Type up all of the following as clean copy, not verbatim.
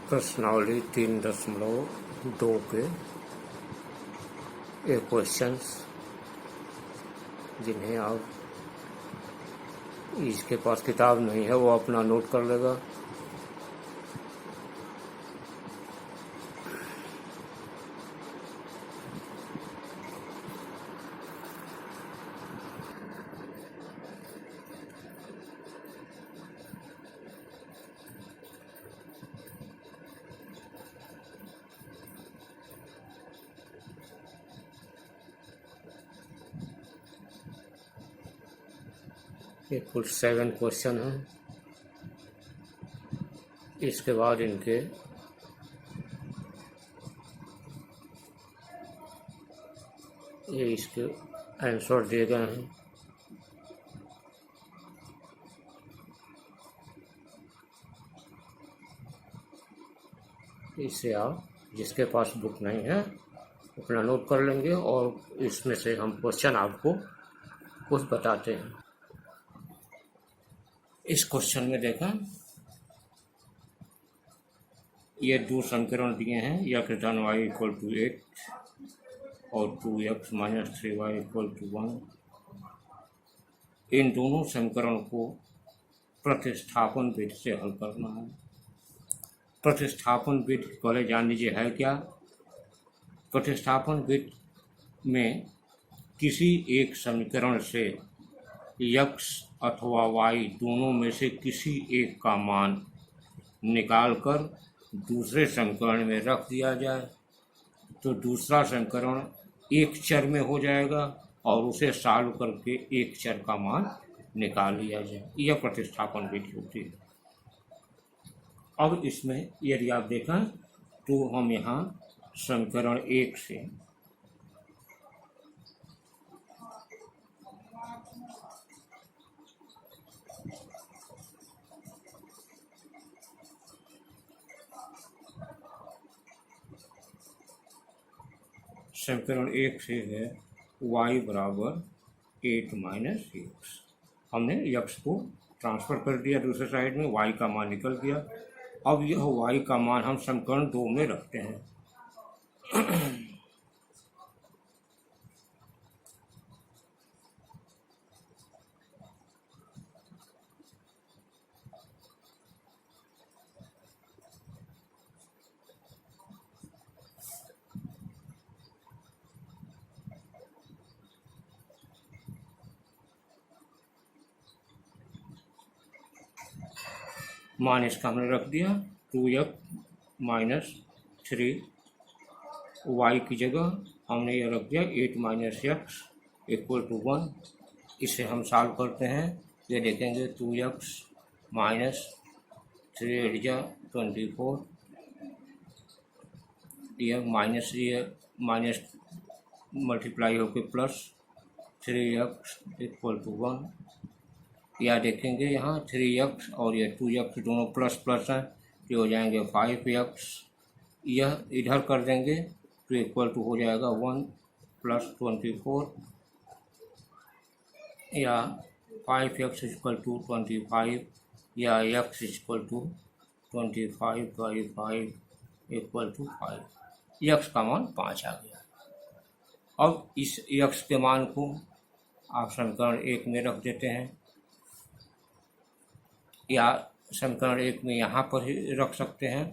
प्रश्नावली 3.2 के ये क्वेश्चंस जिन्हें आप इसके पास किताब नहीं है वो अपना नोट कर लेगा। ये कुल 7 क्वेश्चन हैं। इसके बाद इनके ये इसके आंसर दिए गए हैं। इससे आप जिसके पास बुक नहीं है अपना नोट कर लेंगे और इसमें से हम क्वेश्चन आपको कुछ बताते हैं। इस क्वेश्चन में देखा ये 2 समीकरण दिए हैं, x धन y इक्वल टू 8 और 2x minus 3y equal to 1। इन दोनों समीकरण को प्रतिस्थापन विधि से हल करना है। प्रतिस्थापन विधि पहले जान लीजिए है क्या। प्रतिस्थापन विधि में किसी एक समीकरण से x अथवा y दोनों में से किसी एक का मान निकालकर दूसरे समीकरण में रख दिया जाए तो दूसरा समीकरण एक चर में हो जाएगा और उसे सॉल्व करके एक चर का मान निकाल लिया जाए। यह प्रतिस्थापन विधि होती है। अब इसमें यदि आप देखें तो हम यहाँ समीकरण 1 से समीकरण 1 से है y बराबर 8 माइनस x। हमने x को ट्रांसफर कर दिया दूसरे साइड में, y का मान निकल गया। अब यह y का मान हम समीकरण 2 में रखते हैं। मान इसका हमने रख दिया 2x माइनस 3y की जगह हमने यह रख दिया 8 माइनस x इक्वल टू 1। इसे हम सॉल्व करते हैं। ये देखेंगे 2x माइनस 3 8 24, यह माइनस मल्टीप्लाई होकर प्लस 3x इक्वल टू 1। या देखेंगे यहाँ 3x और ये 2x दोनों प्लस प्लस हैं तो हो जाएंगे 5x। यह इधर कर देंगे तो इक्वल टू हो जाएगा 1 प्लस 24 या 5x इक्वल टू 25 या x equal to 25 by 5 equal to 5। x का मान 5 आ गया। अब इस x के मान को आप समीकरण 1 में रख देते हैं या समीकरण 1 में यहाँ पर ही रख सकते हैं।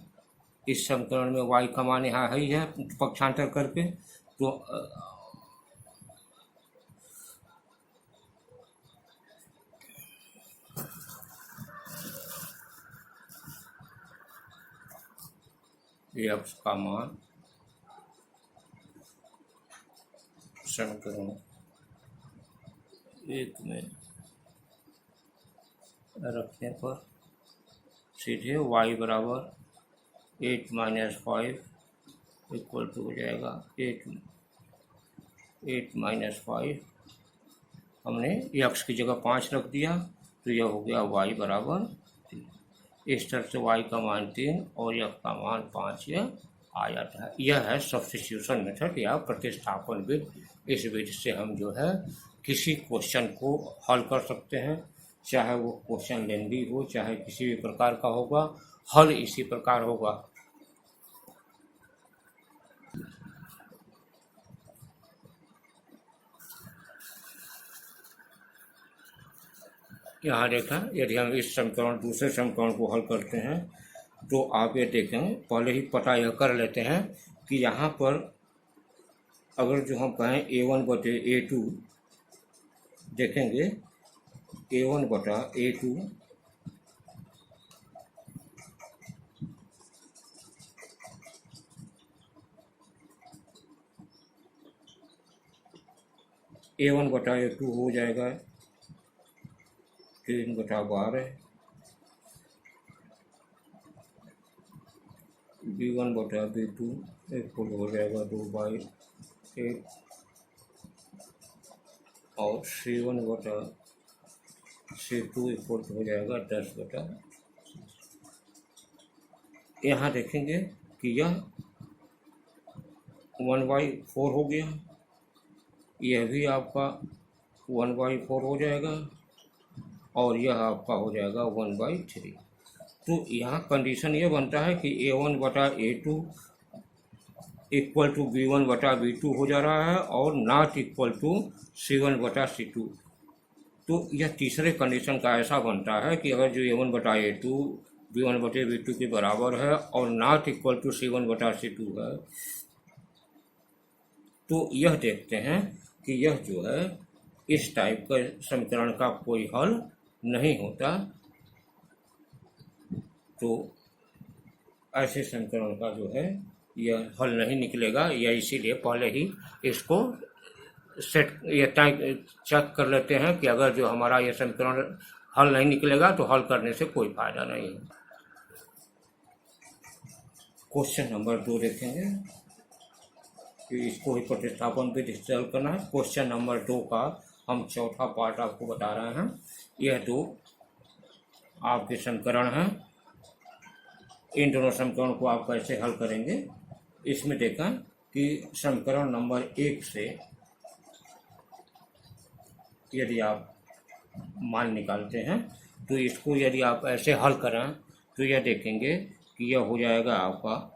इस समीकरण में y का मान यहाँ ही है पक्षांतर करके तो x का मान समीकरण 1 में रखने पर सीधे y बराबर 8 माइनस 5 इक्वल टू हो जाएगा 8 माइनस 5। हमने x की जगह 5 रख दिया तो यह हो गया y बराबर 3। इस तरह से y का मान 3 और x का मान 5 यह आ जाता है। यह है सब्स्टिट्यूशन मेथड या प्रतिस्थापन विधि। इस विधि से हम जो है किसी क्वेश्चन को हल कर सकते हैं, चाहे वो क्वेश्चन लेंदी हो चाहे किसी भी प्रकार का होगा, हल इसी प्रकार होगा। यहाँ देखें, यदि हम इस समीकरण दूसरे समीकरण को हल करते हैं तो आप ये देखें, पहले ही पता यह कर लेते हैं कि यहाँ पर अगर जो हम कहें A1/A2 देखेंगे, A1/A2 A1/A2 हो जाएगा 3/12, B1/B2 इक्वल हो जाएगा 2/8 और C1/C2 इक्वल हो जाएगा 10/। यहाँ देखेंगे कि यह 1/4 हो गया, यह भी आपका 1/4 हो जाएगा और यह आपका हो जाएगा 1/3। तो यहाँ कंडीशन ये बनता है कि A1/A2 इक्वल टू B1/B2 हो जा रहा है और नॉट इक्वल टू C1/C2। तो यह तीसरे कंडीशन का ऐसा बनता है कि अगर जो A1/A2 B1/B2 के बराबर है और नॉट इक्वल टू C1/C2 है, तो यह देखते हैं कि यह जो है इस टाइप का समीकरण का कोई हल नहीं होता। तो ऐसे समीकरण का जो है यह हल नहीं निकलेगा, या इसीलिए पहले ही इसको चेक कर लेते हैं कि अगर जो हमारा यह समीकरण हल नहीं निकलेगा तो हल करने से कोई फायदा नहीं है। क्वेश्चन नंबर 2 देखेंगे कि इसको ही प्रतिस्थापन पे हल करना है। क्वेश्चन नंबर 2 का हम चौथा पार्ट आपको बता रहे हैं। यह 2 आपके समीकरण हैं, इन दोनों समीकरण को आप कैसे हल करेंगे। इसमें देखा कि समीकरण नंबर 1 से यदि आप मान निकालते हैं तो इसको यदि आप ऐसे हल करें तो यह देखेंगे कि यह हो जाएगा आपका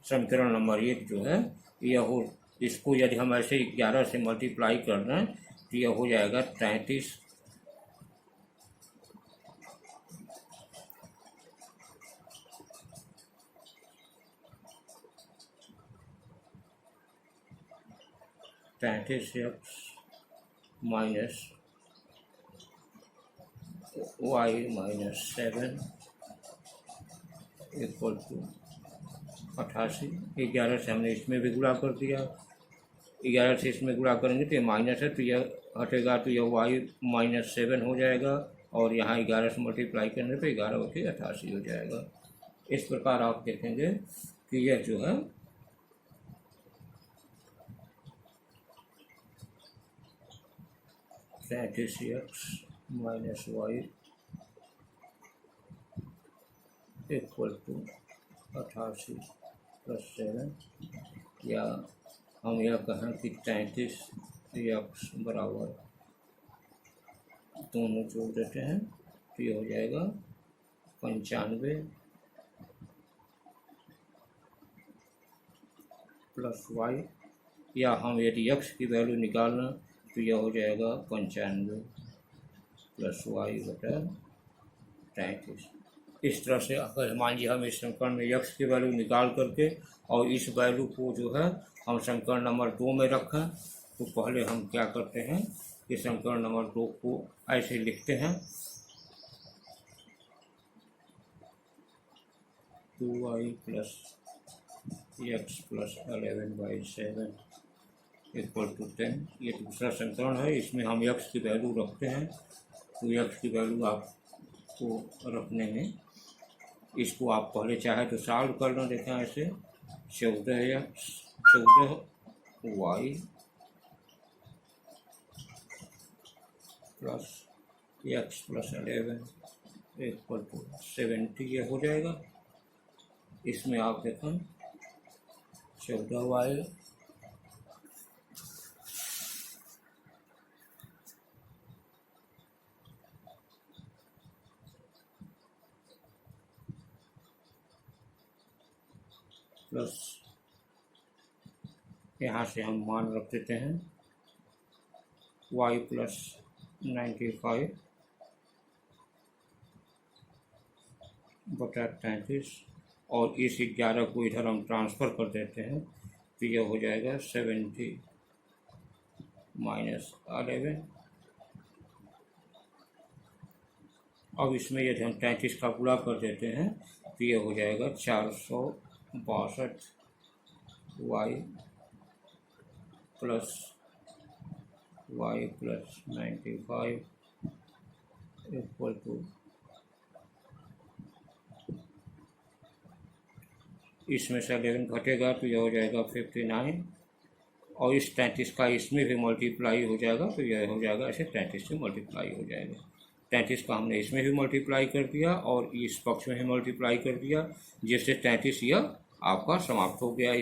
समीकरण नंबर 1 जो है यह हो, इसको यदि हम ऐसे 11 से मल्टीप्लाई कर दें तो यह हो जाएगा 33 x minus y minus 7 equal to 88। 11 से हमने इसमें भी गुणा कर दिया, 11 से इसमें गुणा करेंगे तो ये माइनस है तो यह हटेगा, तो यह y माइनस 7 हो जाएगा और यहाँ 11 से मल्टीप्लाई करने पे 11/88 हो जाएगा। इस प्रकार आप देखेंगे कि यह जो है x minus y equal to 88 + 7, या हम यह कहें कि 33x बराबर दोनों जोड़ देते हैं तो ये हो जाएगा 95 प्लस y, या हम यदि x की वैल्यू निकालना तो यह हो जाएगा 95 प्लस y/33। इस तरह से अगर मान लीजिए हम इस समीकरण में x की वैल्यू निकाल करके और इस वैल्यू को जो है हम समीकरण नंबर 2 में रखें तो पहले हम क्या करते हैं कि समीकरण नंबर 2 को ऐसे लिखते हैं 2y + x + 11/7 इक्वल टू 10। ये दूसरा समीकरण है, इसमें हम x की वैल्यू रखते हैं तो x की वैल्यू आपको रखने में इसको आप पहले चाहे तो सॉल्व करना, देखें ऐसे 14y plus x + 11 equal to 70 ये हो जाएगा। इसमें आप देखें 14y प्लस यहाँ से हम मान रख देते हैं y + 95/33 और इस 11 को इधर हम ट्रांसफ़र कर देते हैं तो यह हो जाएगा 70 - 11। अब इसमें यदि हम 33 का गुणा कर देते हैं तो यह हो जाएगा 462 y प्लस 95 इक्वल टू, इसमें से 11 घटेगा तो यह हो जाएगा 59 और इस 33 का इसमें भी मल्टीप्लाई हो जाएगा तो यह हो जाएगा ऐसे 33 से मल्टीप्लाई हो जाएगा। 33 का हमने इसमें भी मल्टीप्लाई कर दिया और इस पक्ष में भी मल्टीप्लाई कर दिया, जिससे 33 यह आपका समाप्त हो गया,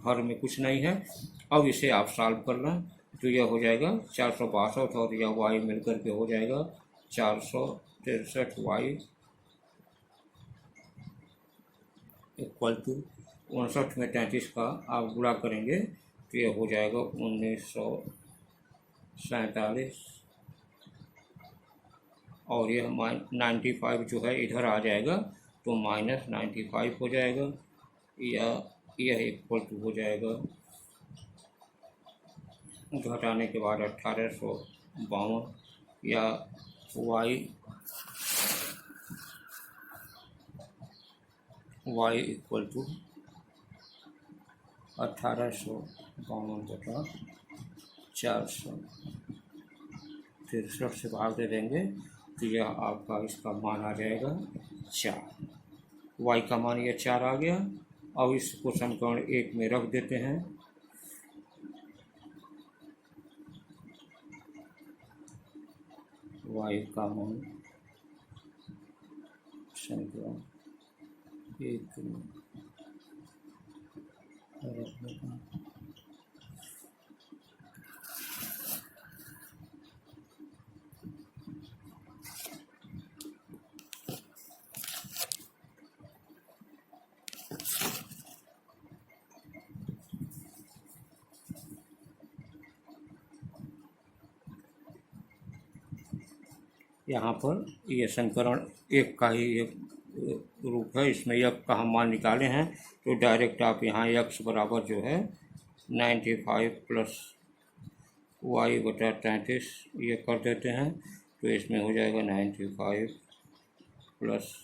हर में कुछ नहीं है। अब इसे आप सॉल्व करना तो यह हो जाएगा 462 और यह y मिलकर के हो जाएगा 463 y इक्वल टू 59 में 33 का आप गुणा करेंगे तो यह हो जाएगा 1947 और यह 95 जो है इधर आ जाएगा तो -95 हो जाएगा, यह इक्वल टू हो जाएगा घटाने के बाद 1852 या y इक्वल टू 1852/463 से भाग दे देंगे तो यह आपका इसका मान आ जाएगा 4। y का मान यह 4 आ गया। अब इसको समीकरण 1 में रख देते हैं। y का मान समीकरण 1 में रखने का यहाँ पर यह समीकरण 1 का ही एक रूप है, इसमें यक्स का हम मान निकाले हैं तो डायरेक्ट आप यहाँ यक्स बराबर जो है 95 प्लस y/33 ये कर देते हैं तो इसमें हो जाएगा 95 प्लस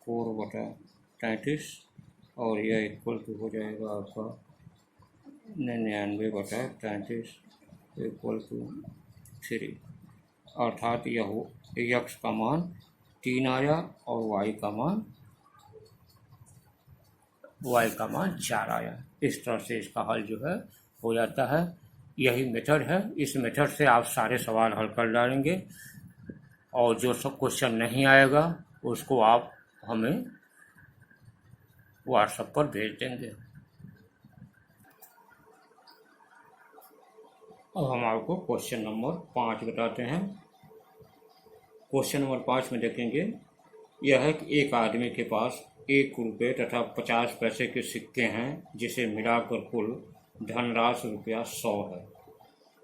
4/33 और यह इक्वल टू हो जाएगा आपका 99/33 इक्वल टू 3, अर्थात यह यक्स का मान 3 आया और y का मान 4 आया। इस तरह से इसका हल जो है हो जाता है। यही मेथड है, इस मेथड से आप सारे सवाल हल कर डालेंगे और जो सब क्वेश्चन नहीं आएगा उसको आप हमें व्हाट्सएप पर भेज देंगे। अब हम आपको क्वेश्चन नंबर 5 बताते हैं। क्वेश्चन नंबर 5 में देखेंगे, यह है कि एक आदमी के पास 1 रुपये तथा 50 पैसे के सिक्के हैं जिसे मिलाकर कुल धनराशि रुपया 100 है।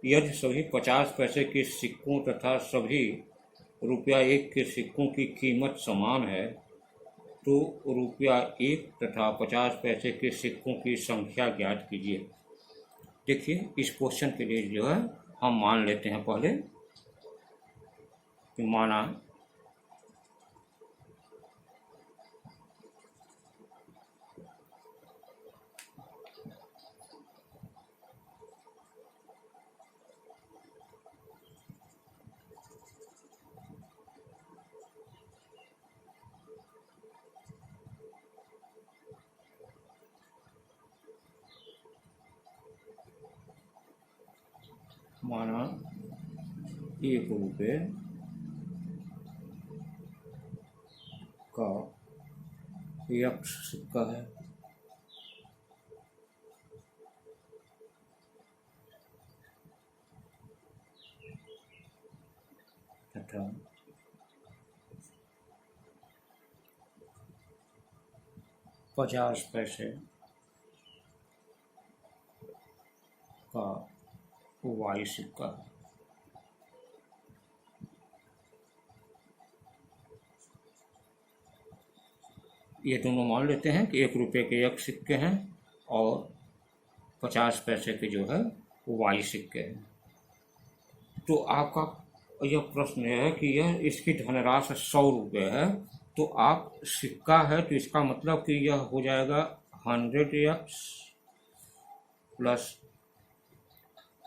यदि सभी 50 पैसे के सिक्कों तथा सभी रुपया 1 के सिक्कों की कीमत समान है तो रुपया 1 तथा 50 पैसे के सिक्कों की संख्या ज्ञात कीजिए। देखिए इस क्वेश्चन के लिए जो है हम मान लेते हैं पहले कि माना माना 1 रुपये का यक्ष सिक्का है तथा 50 पैसे का वाई सिक्का है। ये दोनों मान लेते हैं कि 1 रुपये के एक सिक्के हैं और 50 पैसे के जो है वो वाई सिक्के हैं। तो आपका यह प्रश्न है कि यह इसकी धनराशि 100 रुपये है, तो आप सिक्का है तो इसका मतलब कि यह हो जाएगा 100x प्लस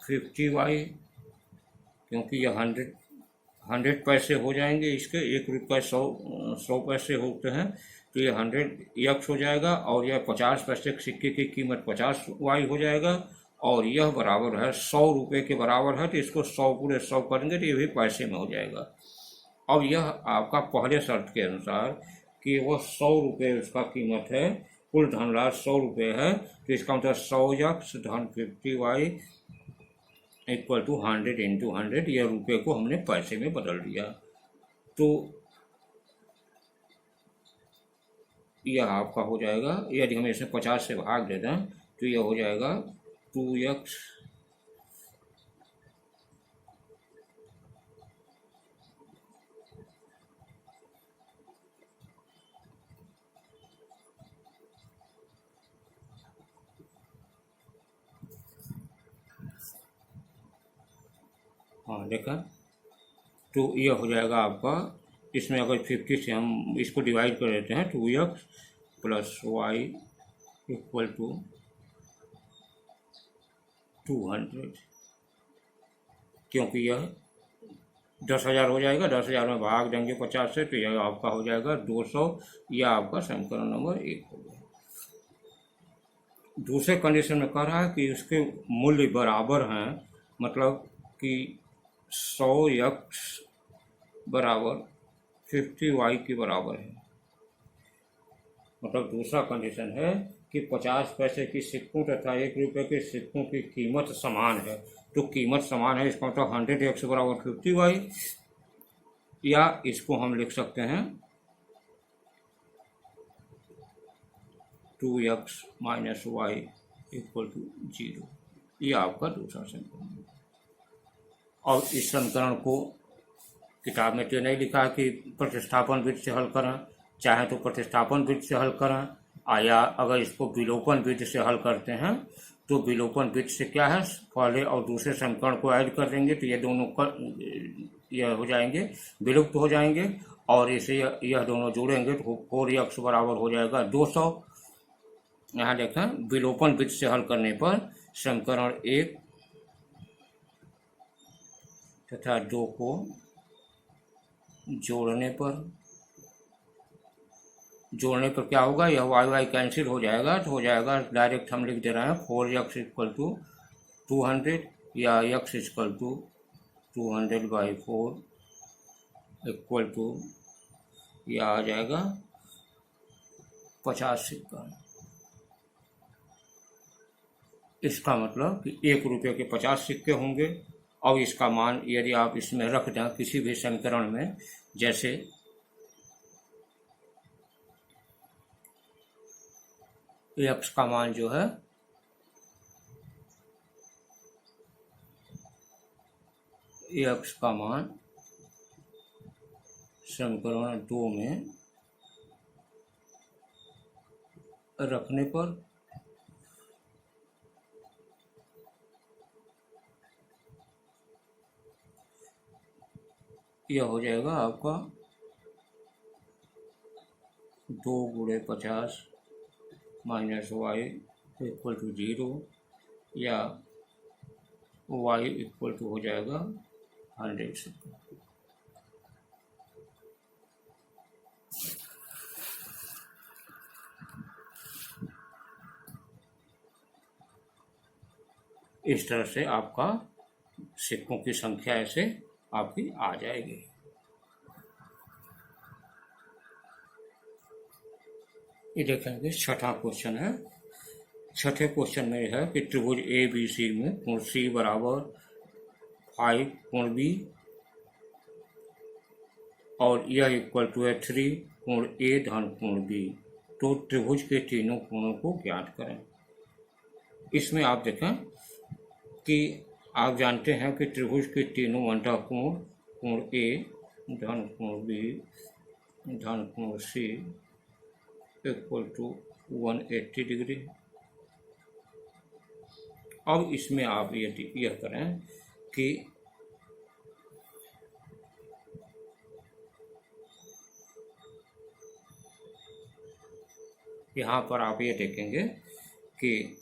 50y, क्योंकि यह 100 पैसे हो जाएंगे इसके, 1 रुपये 100 पैसे होते हैं, तो ये 100x हो जाएगा और यह 50 पैसे के सिक्के की कीमत 50y हो जाएगा और यह बराबर है 100 रुपये के बराबर है, तो इसको 100 पूरे 100 करेंगे तो ये भी पैसे में हो जाएगा। अब यह आपका पहले शर्त के अनुसार कि वो 100 रुपये उसका कीमत है, कुल धनराशि 100 रुपये है, तो इसका मतलब 100x धन 50y इक्वल टू 100 इंटू 100, यह रुपये को हमने पैसे में बदल दिया। तो यह आपका हो जाएगा, यदि हम इसे 50 से भाग दे दें तो यह हो जाएगा 2x हाँ देखा, तो यह हो जाएगा आपका, इसमें अगर 50 से हम इसको डिवाइड कर देते हैं 2x plus Y equal to 200, क्योंकि यह 10,000 हो जाएगा, 10,000 में भाग देंगे 50 से तो यह आपका हो जाएगा 200, यह आपका समीकरण नंबर 1 हो गया। दूसरे कंडीशन में कह रहा है कि उसके मूल्य बराबर हैं, मतलब कि 100x बराबर 50y के बराबर है। मतलब दूसरा कंडीशन है कि 50 पैसे की सिक्कों तथा 1 रुपये के सिक्कों की कीमत समान है, तो कीमत समान है इसका मतलब 100x बराबर 50y, या इसको हम लिख सकते हैं 2x minus Y equal to 0, ये आपका दूसरा समीकरण। और इस समीकरण को किताब में तो नहीं लिखा है कि प्रतिस्थापन विधि से हल करें, चाहे तो प्रतिस्थापन विधि से हल करें, या अगर इसको विलोपन विधि से हल करते हैं तो विलोपन विधि से क्या है, पहले और दूसरे समीकरण को ऐड कर देंगे तो ये दोनों यह हो जाएंगे, विलुप्त हो जाएंगे, और इसे यह दोनों जोड़ेंगे तो 4x बराबर हो जाएगा 200। यहाँ देखें, विलोपन विधि से हल करने पर समीकरण 1 तथा 2 को जोड़ने पर क्या होगा, यह वाई कैंसिल हो जाएगा, तो हो जाएगा डायरेक्ट हम लिख दे रहे हैं 4x इक्वल टू 200 या x equal to 200/4 equal to यह आ जाएगा 50 सिक्का। इसका मतलब कि 1 रुपये के 50 सिक्के होंगे, और इसका मान यदि आप इसमें रख दें किसी भी समीकरण में, जैसे x का मान जो है x का मान समीकरण 2 में रखने पर यह हो जाएगा आपका 2 गुणे 50 माइनस वाई इक्वल टू 0, या वाई इक्वल टू हो जाएगा 100 सिक्का। इस तरह से आपका सिक्कों की संख्या ऐसे आपकी आ जाएगी। ये देखेंगे छठा क्वेश्चन है। छठे क्वेश्चन में है कि त्रिभुज ए बी सी में कोण सी बराबर 5 कोण बी और यह इक्वल टू है 3 कोण ए धन कोण बी, तो त्रिभुज के तीनों कोणों को ज्ञात करें। इसमें आप देखें कि आप जानते हैं कि त्रिभुज के तीनों अंतःकोण, कोण ए धन कोण बी धन कोण सी इक्वल टू 180 डिग्री। अब इसमें आप यह करें कि यहाँ पर आप ये देखेंगे कि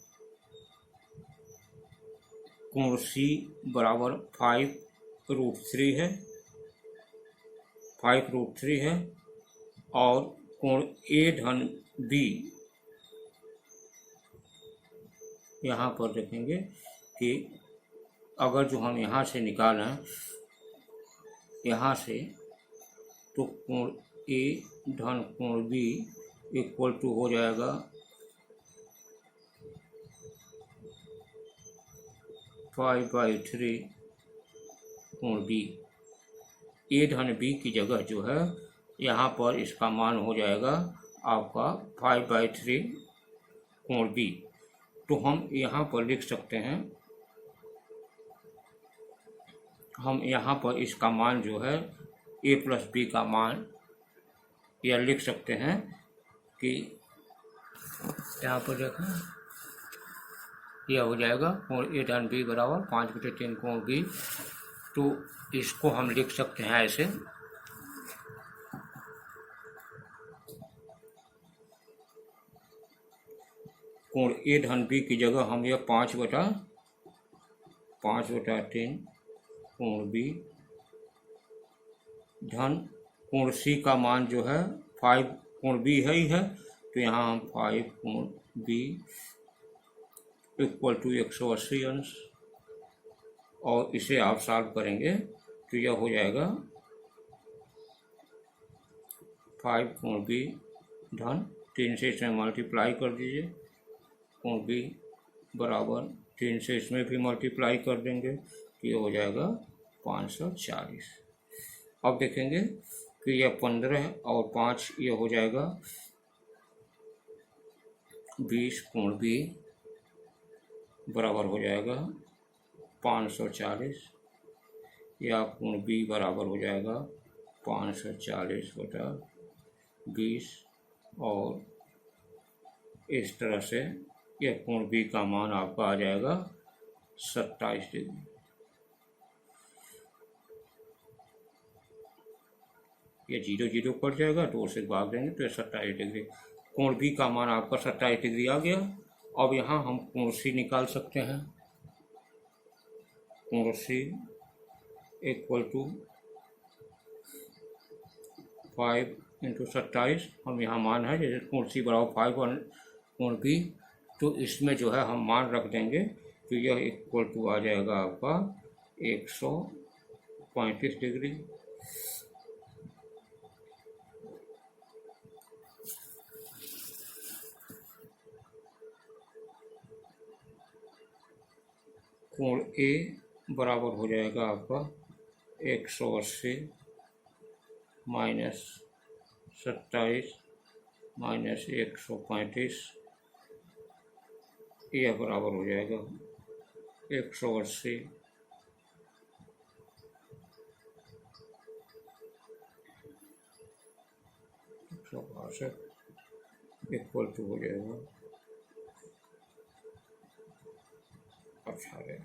कोण सी बराबर 5√3 है, 5√3 है, और कोण ए धन बी यहाँ पर देखेंगे कि अगर जो हम यहाँ से निकालें यहाँ से, तो कोण ए धन कोण बी इक्वल टू हो जाएगा 5/3 कोण बी। ए धन बी की जगह जो है यहाँ पर इसका मान हो जाएगा आपका 5/3 कोण बी। तो हम यहाँ पर लिख सकते हैं, हम यहाँ पर इसका मान जो है ए प्लस बी का मान यह लिख सकते हैं कि यहाँ पर देखें यह हो जाएगा कोण ए धन बी बराबर 5/3 कोण बी। तो इसको हम लिख सकते हैं ऐसे, कोण ए धन बी की जगह हम यह 5/3 कोण बी धन कोण सी का मान जो है 5 कोण बी है ही है, तो यहाँ हम 5 कोण बी इक्वल टू 180 अंश, और इसे आप सॉल्व करेंगे तो यह हो जाएगा 5 कोण बी धन 3 से इसमें मल्टीप्लाई कर दीजिए, कोण बी बराबर 3 से इसमें भी मल्टीप्लाई कर देंगे तो यह हो जाएगा 540। अब देखेंगे कि यह 15 और 5 ये हो जाएगा 20 कोण बी बराबर हो जाएगा 540, या कोण बी बराबर हो जाएगा 540/20, और इस तरह से यह कोण बी का मान आपका आ जाएगा 27 डिग्री। ये 0 कट जाएगा तो उसे भाग देंगे तो 27 डिग्री। कोण बी का मान आपका 27 डिग्री आ गया। अब यहाँ हम कोण सी निकाल सकते हैं। कोण सी इक्वल टू 5 × 27, हम यहाँ मान है जैसे कोण सी बराबर 5 और कोण बी, तो इसमें जो है हम मान रख देंगे तो यह इक्वल टू आ जाएगा आपका 135 डिग्री। कोण ए बराबर हो जाएगा आपका 180 माइनस 27 माइनस 135, यह बराबर हो जाएगा 180 162 इक्वल टू हो जाएगा 18।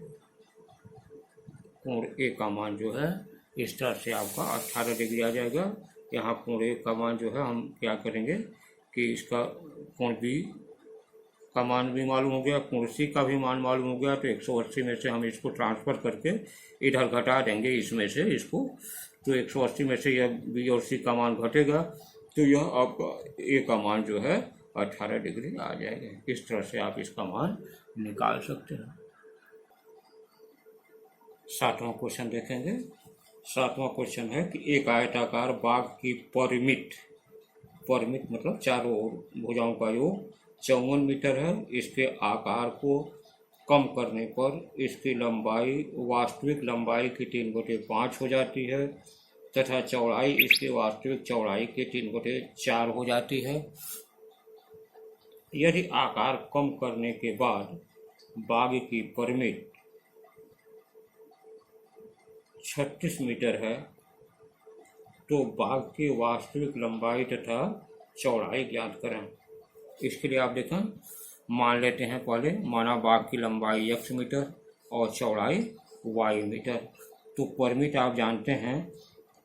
कोण ए का मान जो है इस तरह से आपका 18 डिग्री आ जाएगा। यहाँ कोण ए का मान जो है हम क्या करेंगे कि इसका कोण बी का मान भी मालूम हो गया, कोण सी का भी मान मालूम हो गया, तो 180 में से हम इसको ट्रांसफ़र करके इधर घटा देंगे इसमें से इसको, तो 180 में से यह बी और सी का मान घटेगा तो यह आपका ए का मान जो है 18 डिग्री आ जाएगा। इस तरह से आप इसका मान निकाल सकते हैं। 7वां क्वेश्चन देखेंगे। 7वां क्वेश्चन है कि एक आयताकार बाग की परिमित मतलब चारों ओर भुजाओं का योग 54 मीटर है। इसके आकार को कम करने पर इसकी लंबाई वास्तविक लंबाई की 3/5 हो जाती है तथा चौड़ाई इसकी वास्तविक चौड़ाई की 3/4 हो जाती है। यदि आकार कम करने के बाद बाग की परिमित 36 मीटर है तो बाघ की वास्तविक लंबाई तथा चौड़ाई ज्ञात करें। इसके लिए आप देखें, मान लेते हैं पहले, माना बाघ की लंबाई x मीटर और चौड़ाई y मीटर। तो परमिट आप जानते हैं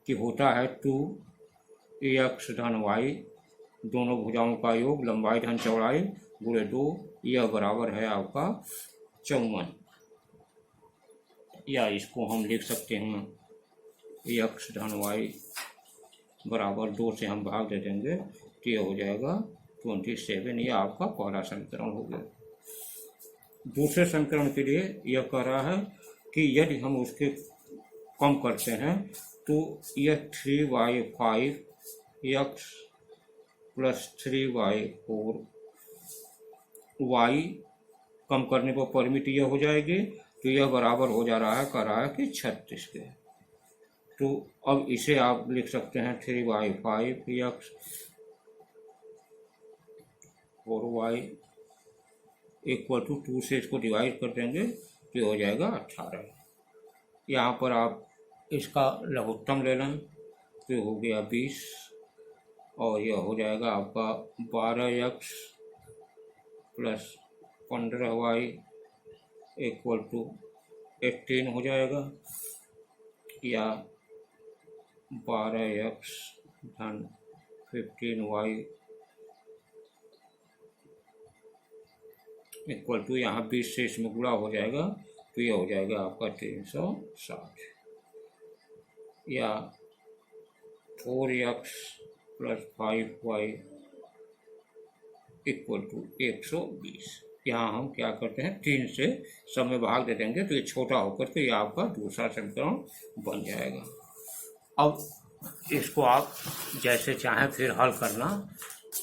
कि होता है 2x धन y, दोनों भुजाओं का योग लंबाई धन चौड़ाई गुणे 2, यह बराबर है आपका 54। या इसको हम लिख सकते हैं x धन y बराबर 2 से हम भाग दे देंगे तो यह हो जाएगा 27। यह आपका पहला समीकरण हो गया। दूसरे समीकरण के लिए यह कह रहा है कि यदि हम उसके कम करते हैं तो यह 3y5 x plus 3y4 y कम करने पर परिमित यह हो जाएगी, तो यह बराबर हो जा रहा है, कह रहा है कि 36 के। तो अब इसे आप लिख सकते हैं 3y5 x और y इक्वल टू 2 से इसको डिवाइड कर देंगे तो हो जाएगा 18। यहाँ पर आप इसका लघुत्तम ले लें तो हो गया 20 और यह हो जाएगा आपका 12x plus 15y equal to 18 हो जाएगा, या 12x धन 15y इक्वल टू, यहाँ 20 से इसमें गुणा हो जाएगा तो यह हो जाएगा आपका 360, या 4x plus 5y equal to 120। यहाँ हम क्या करते हैं, 3 से सब में भाग दे देंगे तो ये छोटा होकर के ये आपका दूसरा समीकरण बन जाएगा। अब इसको आप जैसे चाहें फिर हल करना,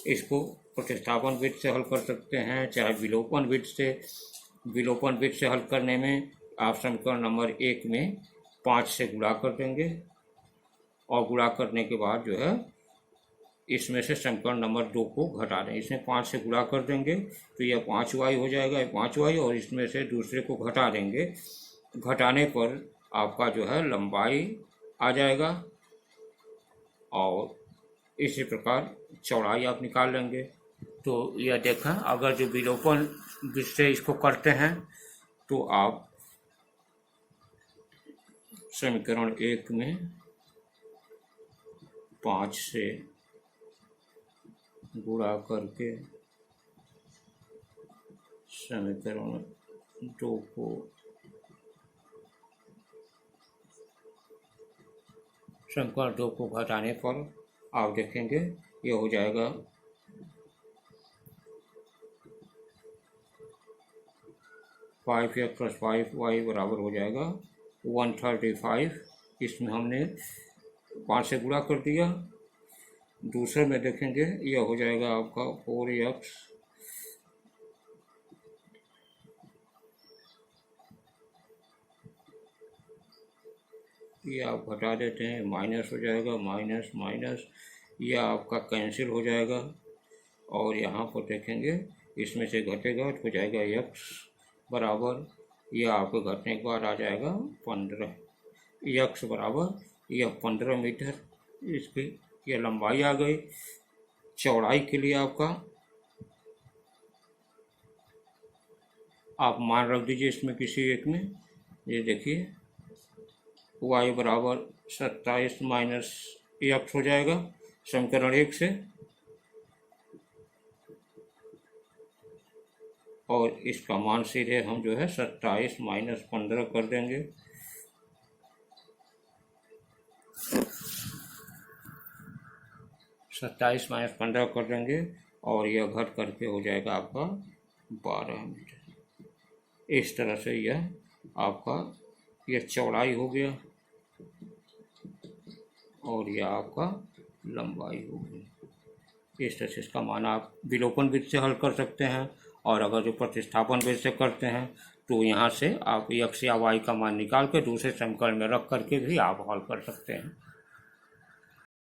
इसको प्रतिस्थापन विधि से हल कर सकते हैं, चाहे विलोपन विधि से। विलोपन विधि से हल करने में आप समीकरण नंबर 1 में 5 से गुणा कर देंगे और गुणा करने के बाद जो है इसमें से समीकरण नंबर 2 को घटा दें। इसमें 5 से गुणा कर देंगे तो यह 5y हो जाएगा, 5y, और इसमें से दूसरे को घटा देंगे। घटाने पर आपका जो है लंबाई आ जाएगा और इसी प्रकार चौड़ाई आप निकाल लेंगे। तो यह देखें, अगर जो विलोपन विधि से इसको करते हैं तो आप समीकरण 1 में 5 से गुणा करके समीकरण 2 को समीकरण 2 को घटाने पर आप देखेंगे ये हो जाएगा 5x प्लस 5y बराबर हो जाएगा 135। इसमें हमने 5 से गुणा कर दिया। दूसरे में देखेंगे यह हो जाएगा आपका 4x ये आप घटा देते हैं, माइनस हो जाएगा, माइनस माइनस यह आपका कैंसिल हो जाएगा और यहाँ पर देखेंगे इसमें से घटेगा तो हो जाएगा x बराबर, यह आपको घटने के बाद आ जाएगा 15। x बराबर यह 15 मीटर इसकी यह लंबाई आ गई। चौड़ाई के लिए आपका आप मान रख दीजिए इसमें किसी एक में, ये देखिए y बराबर 27 माइनस x हो जाएगा समीकरण 1 से, और इसका मान सीधे हम जो है 27 माइनस 15 कर देंगे। सत्ताईस माइनस 15 कर देंगे और यह घट करके हो जाएगा आपका 12 मीटर। इस तरह से यह आपका यह चौड़ाई हो गया और यह आपका लंबाई हो गई। इस तरह से इसका मान आप विलोपन विधि से हल कर सकते हैं, और अगर जो प्रतिस्थापन विधि से करते हैं तो यहाँ से आप x या y का मान निकाल के दूसरे समीकरण में रख करके भी आप हल कर सकते हैं।